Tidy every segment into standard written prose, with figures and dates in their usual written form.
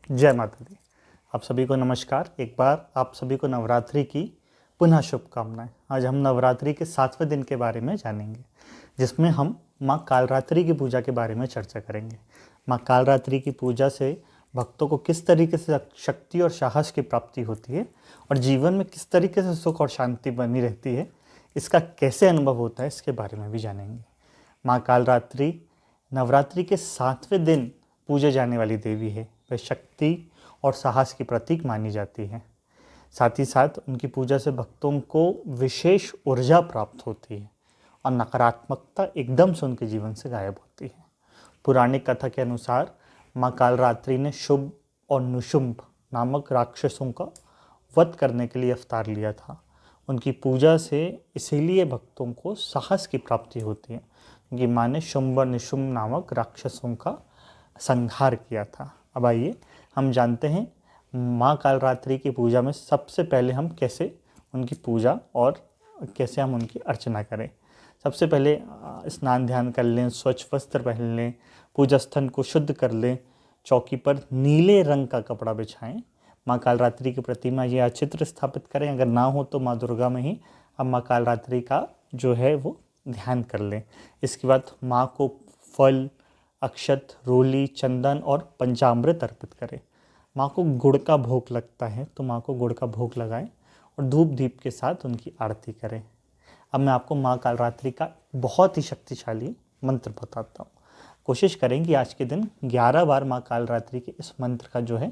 जय माता दी। आप सभी को नमस्कार। एक बार आप सभी को नवरात्रि की पुनः शुभकामनाएं। आज हम नवरात्रि के 7वें दिन के बारे में जानेंगे, जिसमें हम माँ कालरात्रि की पूजा के बारे में चर्चा करेंगे। माँ कालरात्रि की पूजा से भक्तों को किस तरीके से शक्ति और साहस की प्राप्ति होती है और जीवन में किस तरीके से सुख और शांति बनी रहती है, इसका कैसे अनुभव होता है, इसके बारे में भी जानेंगे। माँ कालरात्रि नवरात्रि के 7वें दिन पूजे जाने वाली देवी है। वह शक्ति और साहस की प्रतीक मानी जाती है। साथ ही साथ उनकी पूजा से भक्तों को विशेष ऊर्जा प्राप्त होती है और नकारात्मकता एकदम से उनके जीवन से गायब होती है। पौराणिक कथा के अनुसार माँ कालरात्रि ने शुभ और निशुंभ नामक राक्षसों का वध करने के लिए अवतार लिया था। उनकी पूजा से इसीलिए भक्तों को साहस की प्राप्ति होती है, क्योंकि माँ ने शुंभ और निशुंभ नामक राक्षसों का संहार किया था। अब आइए हम जानते हैं माँ कालरात्रि की पूजा में सबसे पहले हम कैसे उनकी पूजा और कैसे हम उनकी अर्चना करें। सबसे पहले स्नान ध्यान कर लें, स्वच्छ वस्त्र पहन लें, पूजा स्थल को शुद्ध कर लें, चौकी पर नीले रंग का कपड़ा बिछाएं, माँ कालरात्रि की प्रतिमा या चित्र स्थापित करें। अगर ना हो तो माँ दुर्गा में ही अब माँ कालरात्रि का जो है वो ध्यान कर लें। इसके बाद माँ को फल, अक्षत, रोली, चंदन और पंचामृत अर्पित करें। माँ को गुड़ का भोग लगता है तो माँ को गुड़ का भोग लगाएं और धूप दीप के साथ उनकी आरती करें। अब मैं आपको माँ कालरात्रि का बहुत ही शक्तिशाली मंत्र बताता हूँ। कोशिश करें कि आज के दिन 11 बार माँ कालरात्रि के इस मंत्र का जो है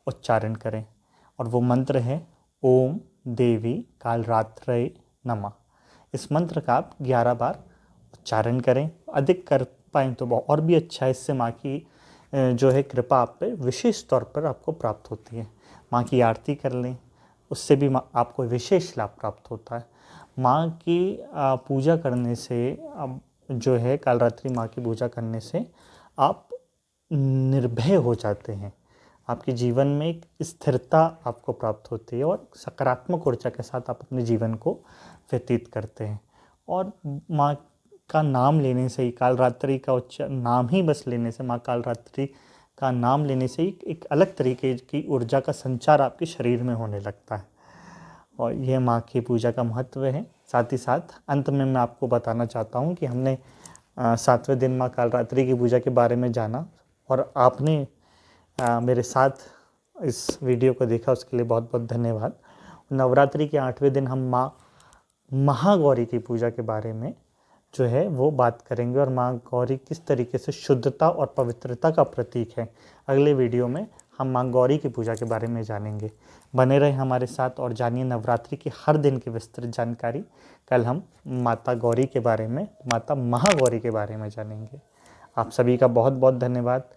उच्चारण करें, और वो मंत्र है ओम देवी कालरात्रे नमः। इस मंत्र का आप 11 बार उच्चारण करें। अधिक कर पाएँ तो और भी अच्छा है। इससे माँ की जो है कृपा आप पे विशेष तौर पर आपको प्राप्त होती है। माँ की आरती कर लें, उससे भी आपको विशेष लाभ प्राप्त होता है। माँ की पूजा करने से जो है कालरात्रि माँ की पूजा करने से आप निर्भय हो जाते हैं। आपके जीवन में एक स्थिरता आपको प्राप्त होती है और सकारात्मक ऊर्जा के साथ आप अपने जीवन को व्यतीत करते हैं। और माँ का नाम लेने से ही, कालरात्रि का नाम ही बस लेने से, माँ कालरात्रि का नाम लेने से ही एक अलग तरीके की ऊर्जा का संचार आपके शरीर में होने लगता है। और यह माँ की पूजा का महत्व है। साथ ही साथ अंत में मैं आपको बताना चाहता हूँ कि हमने 7वें दिन माँ कालरात्रि की पूजा के बारे में जाना और आपने मेरे साथ इस वीडियो को देखा, उसके लिए बहुत बहुत धन्यवाद। नवरात्रि के 8वें दिन हम माँ महागौरी की पूजा के बारे में जो है वो बात करेंगे और माँ गौरी किस तरीके से शुद्धता और पवित्रता का प्रतीक है। अगले वीडियो में हम माँ गौरी की पूजा के बारे में जानेंगे। बने रहे हमारे साथ और जानिए नवरात्रि की हर दिन की विस्तृत जानकारी। कल हम माता गौरी के बारे में, माता महागौरी के बारे में जानेंगे। आप सभी का बहुत बहुत धन्यवाद।